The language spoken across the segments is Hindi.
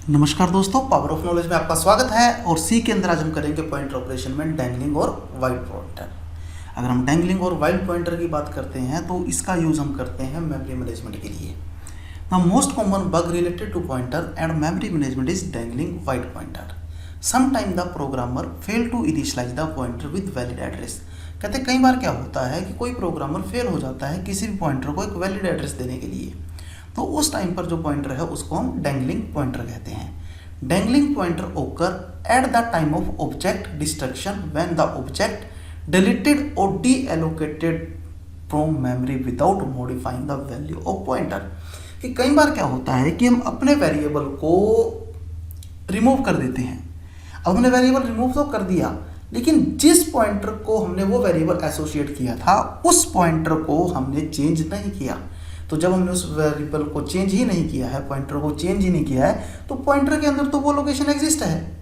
नमस्कार दोस्तों, पावर ऑफ नॉलेज में आपका स्वागत है। और सी के अंदर आज हम करेंगे पॉइंटर ऑपरेशन में डैंगलिंग और वाइड पॉइंटर। अगर हम डैंगलिंग और वाइड पॉइंटर की बात करते हैं तो इसका यूज़ हम करते हैं मेमोरी मैनेजमेंट के लिए। The most common bug related to pointer and memory management is dangling wild pointer. Sometime the programmer fail to initialise the pointer with valid address. कहते कई बार क्या होता है कि कोई प्रोग्रामर फेल हो जाता है किसी भी पॉइंटर को एक वैलिड एड्रेस देने के लिए, तो उस टाइम पर जो पॉइंटर है उसको हम डैंगलिंग पॉइंटर कहते हैं। Dangling pointer occur at the time of object destruction when the object deleted और deallocated from memory without modifying the value of pointer. कि कई बार क्या होता है कि हम अपने वेरिएबल को रिमूव कर देते हैं। अब हमने वेरिएबल रिमूव तो कर दिया, लेकिन जिस पॉइंटर को हमने वो वेरिएबल एसोसिएट किया था उस पॉइंटर को हमने चेंज नहीं किया। तो जब हमने उस वेरिएबल को चेंज ही नहीं किया है, पॉइंटर को चेंज ही नहीं किया है, तो पॉइंटर के अंदर तो वो लोकेशन एग्जिस्ट है,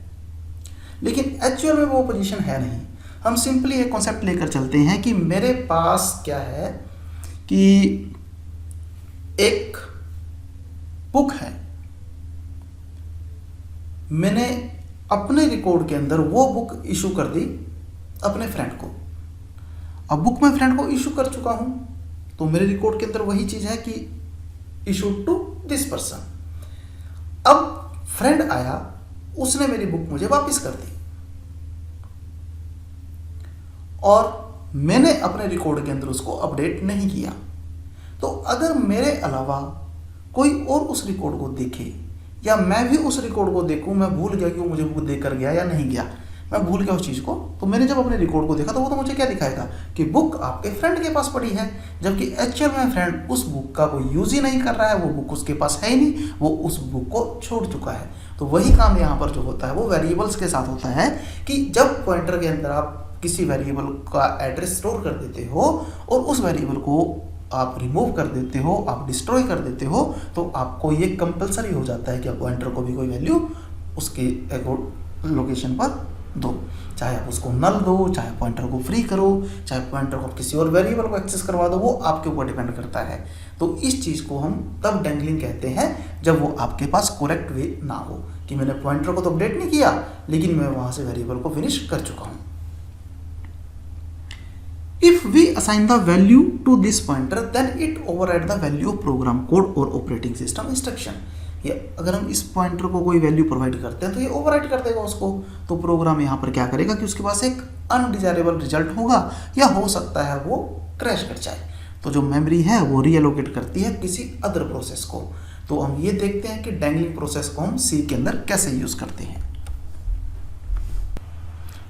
लेकिन एक्चुअल में वो पोजीशन है नहीं। हम सिंपली एक कॉन्सेप्ट लेकर चलते हैं कि मेरे पास क्या है कि एक बुक है, मैंने अपने रिकॉर्ड के अंदर वो बुक इशू कर दी अपने फ्रेंड को। अब बुक मैं फ्रेंड को इशू कर चुका हूं, तो मेरे रिकॉर्ड के अंदर वही चीज है कि इशू टू दिस पर्सन। अब फ्रेंड आया, उसने मेरी बुक मुझे वापस कर दी और मैंने अपने रिकॉर्ड के अंदर उसको अपडेट नहीं किया। तो अगर मेरे अलावा कोई और उस रिकॉर्ड को देखे या मैं भी उस रिकॉर्ड को देखूं, मैं भूल गया कि वो मुझे बुक देकर गया या नहीं गया, मैं भूल गया उस चीज़ को, तो मैंने जब अपने रिकॉर्ड को देखा तो वो तो मुझे क्या दिखाएगा कि बुक आपके फ्रेंड के पास पड़ी है, जबकि एक्चुअल में फ्रेंड उस बुक का कोई यूज़ ही नहीं कर रहा है, वो बुक उसके पास है ही नहीं, वो उस बुक को छोड़ चुका है। तो वही काम यहाँ पर जो होता है वो वेरिएबल्स के साथ होता है कि जब पॉइंटर के अंदर आप किसी वेरिएबल का एड्रेस स्टोर कर देते हो और उस वेरिएबल को आप रिमूव कर देते हो, आप डिस्ट्रॉय कर देते हो, तो आपको ये कंपलसरी हो जाता है कि आप पॉइंटर को भी कोई वैल्यू उसके लोकेशन पर दो। चाहे आप उसको नल दो, चाहे पॉइंटर को फ्री करो, चाहे पॉइंटर को किसी और वेरिएबल को एक्सेस करवा दो, वो आपके ऊपर डिपेंड करता है। तो इस चीज़ को हम तब डैंगलिंग कहते हैं जब वो आपके पास करेक्ट वे ना हो कि मैंने पॉइंटर को तो अपडेट नहीं किया, लेकिन मैं वहाँ से वेरिएबल को फिनिश कर चुका हूँ। If we assign the value to this pointer, then it override the value of program code or operating system instruction. ये अगर हम इस पॉइंटर को कोई वैल्यू प्रोवाइड करते हैं तो ये ओवरराइड कर देगा उसको। तो प्रोग्राम यहाँ पर क्या करेगा कि उसके पास एक अनडिजायरेबल रिजल्ट होगा या हो सकता है वो क्रैश कर जाए। तो जो मेमोरी है वो रीएलोकेट करती है किसी अदर प्रोसेस को। तो हम ये देखते हैं कि डैंगलिंग प्रोसेस को हम सी के अंदर कैसे यूज करते हैं।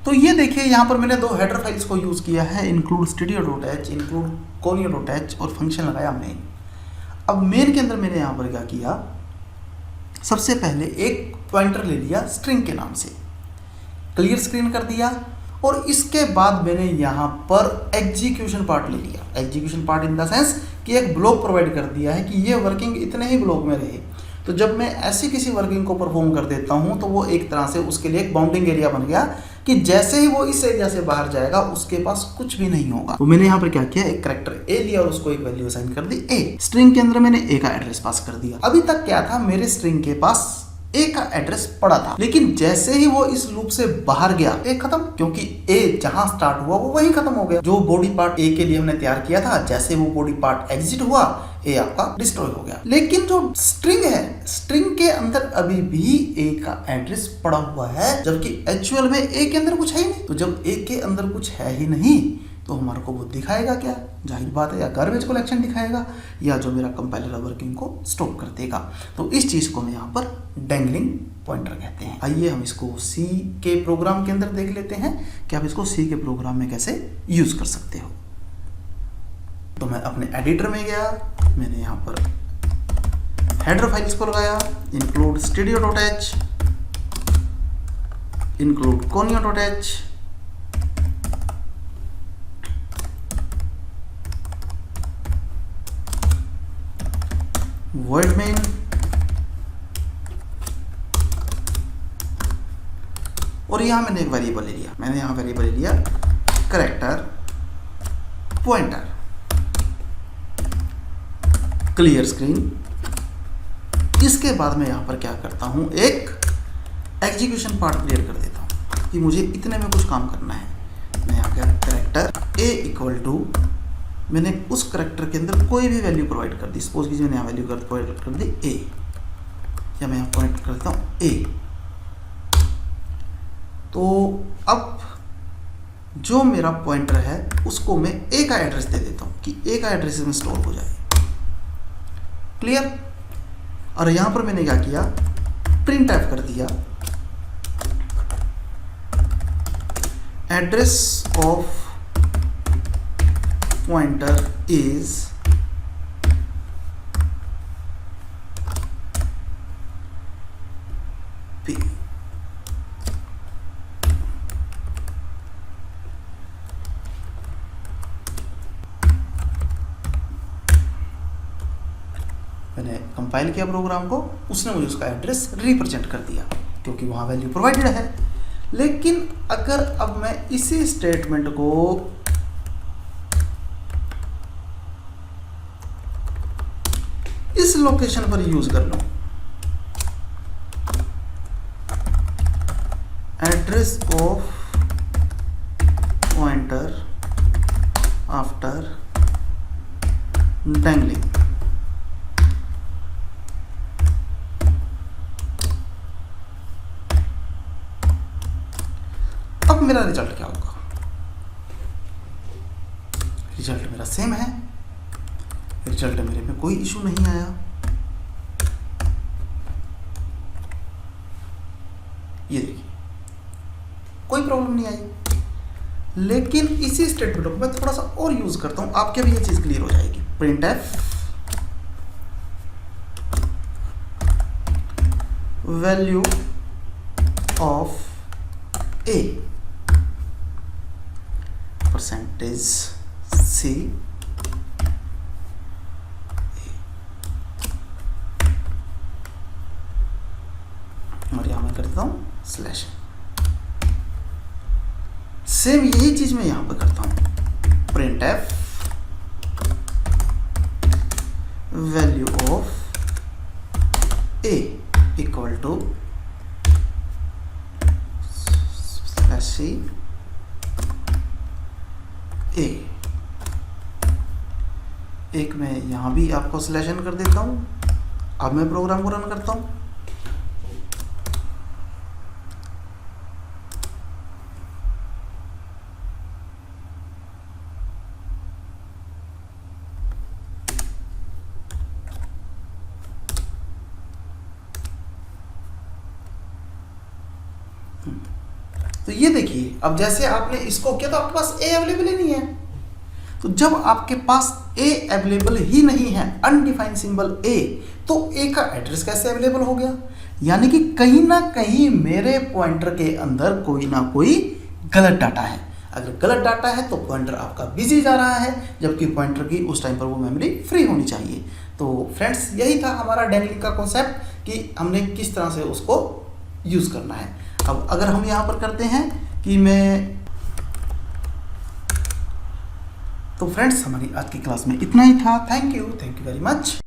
तो ये देखिए यहाँ पर मैंने दो हेडर फाइल्स को यूज़ किया है, इंक्लूड studio.h, इंक्लूड conio.h और फंक्शन लगाया मेन। अब मेन के अंदर मैंने यहाँ पर क्या किया, सबसे पहले एक पॉइंटर ले लिया स्ट्रिंग के नाम से, क्लियर स्क्रीन कर दिया और इसके बाद मैंने यहाँ पर एग्जीक्यूशन पार्ट ले लिया। Execution part in the sense कि एक ब्लॉक प्रोवाइड कर दिया है कि ये वर्किंग इतने ही ब्लॉक में रहे। तो जब मैं ऐसी किसी वर्किंग को परफॉर्म कर देता हूँ तो वो एक तरह से उसके लिए एक बाउंडिंग एरिया बन गया कि जैसे ही वो इस एरिया से बाहर जाएगा उसके पास कुछ भी नहीं होगा। तो मैंने यहाँ पर क्या किया, एक कैरेक्टर ए लिया और उसको एक वैल्यू असाइन कर दी ए। स्ट्रिंग के अंदर मैंने ए का एड्रेस पास कर दिया। अभी तक क्या था, मेरे स्ट्रिंग के पास ए का एड्रेस पड़ा था, लेकिन जैसे ही वो इस लूप से बाहर गया ए खत्म, क्योंकि ए जहां स्टार्ट हुआ वो वहीं खत्म हो गया। जो बॉडी पार्ट ए के लिए हमने तैयार किया था, जैसे वो बॉडी पार्ट एग्जिट हुआ ए आपका डिस्ट्रॉय हो गया। लेकिन जो स्ट्रिंग है, स्ट्रिंग के अंदर अभी भी ए का एड्रेस पड़ा हुआ है, जबकि एक्चुअल में ए के अंदर कुछ है ही नहीं। तो जब ए के अंदर कुछ है ही नहीं तो हमारे को वो दिखाएगा क्या, जाहिर बात है या गार्बेज कलेक्शन दिखाएगा या जो मेरा कंपाइलर वर्किंग को स्टॉप कर देगा। तो इस चीज़ को हम यहाँ पर डैंगलिंग पॉइंटर कहते हैं। आइए हम इसको सी के प्रोग्राम के अंदर देख लेते हैं कि आप इसको सी के प्रोग्राम में कैसे यूज कर सकते हो। तो मैं अपने एडिटर में गया, मैंने यहाँ पर हेडर फाइल्स को लगाया, include studio.h, include conio.h, void main, और यहां मैंने एक वेरिएबल ले लिया। मैंने यहां वेरिएबल ले लिया कैरेक्टर पॉइंटर, क्लियर स्क्रीन, इसके बाद मैं यहाँ पर क्या करता हूँ, एक एग्जीक्यूशन पार्ट क्लियर कर देता हूँ कि मुझे इतने में कुछ काम करना है। मैं यहाँ क्या करेक्टर ए इक्वल टू, मैंने उस करेक्टर के अंदर कोई भी वैल्यू प्रोवाइड कर दी, सपोज कीजिए मैंने यहाँ वैल्यू प्रोवाइड कर दी ए, या मैं यहाँ पॉइंट करता हूँ ए। तो अब जो मेरा पॉइंटर है उसको मैं ए का एड्रेस दे देता हूँ कि ए का एड्रेस में स्टोर हो जाए। क्लियर। और यहां पर मैंने क्या किया, प्रिंट टाइप कर दिया address of pointer is P. मैंने कंपाइल किया प्रोग्राम को, उसने मुझे उसका एड्रेस रिप्रेजेंट कर दिया क्योंकि वहाँ वैल्यू प्रोवाइडेड है। लेकिन अगर अब मैं इसी स्टेटमेंट को इस लोकेशन पर यूज कर लूं, address of pointer after dangling, अब मेरा रिजल्ट क्या होगा? रिजल्ट मेरा सेम है, रिजल्ट मेरे में कोई इशू नहीं आया। ये देखिए कोई प्रॉब्लम नहीं आई। लेकिन इसी स्टेटमेंट को मैं थोड़ा सा और यूज करता हूं, आपके भी ये चीज क्लियर हो जाएगी। Printf value of A percentage C और यहां मैं कर देता हूं स्लैश। सेम यही चीज मैं यहां पर करता हूं, printf value of A equal to slash C A. एक मैं यहां भी आपको स्लैशन कर देता हूं। अब मैं प्रोग्राम को रन करता हूं। तो ये देखिए, अब जैसे आपने इसको किया तो आपके पास ए अवेलेबल ही नहीं है। तो जब आपके पास ए अवेलेबल ही नहीं है, अनडिफाइंड सिंबल ए, तो ए का एड्रेस कैसे अवेलेबल हो गया? यानी कि कहीं ना कहीं मेरे पॉइंटर के अंदर कोई ना कोई गलत डाटा है। अगर गलत डाटा है तो पॉइंटर आपका बिजी जा रहा है, जबकि पॉइंटर की उस टाइम पर वो मेमोरी फ्री होनी चाहिए। तो फ्रेंड्स, यही था हमारा डैंगलिंग का कॉन्सेप्ट कि हमने किस तरह से उसको यूज करना है। अब अगर हम यहाँ पर करते हैं कि मैं, तो फ्रेंड्स हमारी आज की क्लास में इतना ही था। Thank you very much.